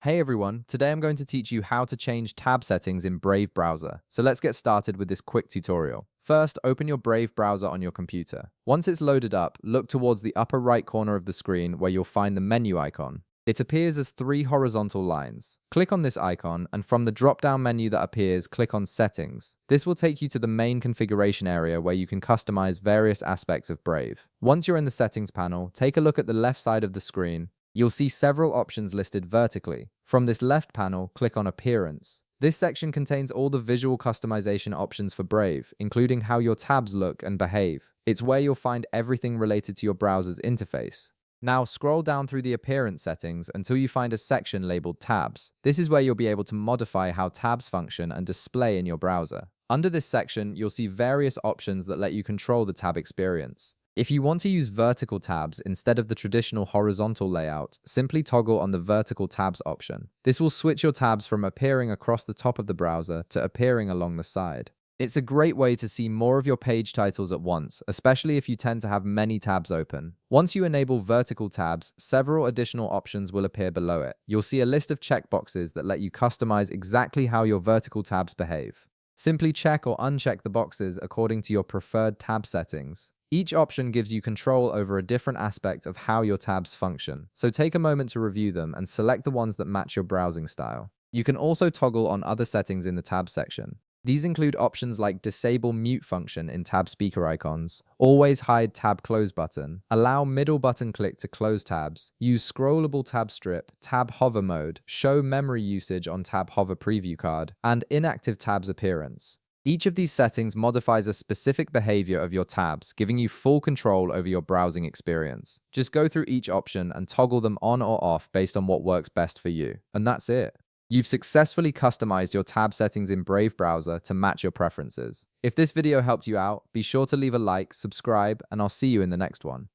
Hey everyone, today I'm going to teach you how to change tab settings in Brave browser. So let's get started with this quick tutorial. First, open your Brave browser on your computer. Once it's loaded up, look towards the upper right corner of the screen where you'll find the menu icon. It appears as three horizontal lines. Click on this icon, and from the drop-down menu that appears, click on Settings. This will take you to the main configuration area where you can customize various aspects of Brave. Once you're in the settings panel, take a look at the left side of the screen. You'll see several options listed vertically. From this left panel, click on Appearance. This section contains all the visual customization options for Brave, including how your tabs look and behave. It's where you'll find everything related to your browser's interface. Now scroll down through the appearance settings until you find a section labeled Tabs. This is where you'll be able to modify how tabs function and display in your browser. Under this section, you'll see various options that let you control the tab experience. If you want to use vertical tabs instead of the traditional horizontal layout, simply toggle on the vertical tabs option. This will switch your tabs from appearing across the top of the browser to appearing along the side. It's a great way to see more of your page titles at once, especially if you tend to have many tabs open. Once you enable vertical tabs, several additional options will appear below it. You'll see a list of checkboxes that let you customize exactly how your vertical tabs behave. Simply check or uncheck the boxes according to your preferred tab settings. Each option gives you control over a different aspect of how your tabs function, so take a moment to review them and select the ones that match your browsing style. You can also toggle on other settings in the tab section. These include options like Disable Mute function in tab speaker icons, Always Hide Tab Close button, Allow middle button click to close tabs, Use Scrollable Tab Strip, Tab Hover Mode, Show memory usage on Tab Hover Preview card, and Inactive Tabs Appearance. Each of these settings modifies a specific behavior of your tabs, giving you full control over your browsing experience. Just go through each option and toggle them on or off based on what works best for you. And that's it. You've successfully customized your tab settings in Brave browser to match your preferences. If this video helped you out, be sure to leave a like, subscribe, and I'll see you in the next one.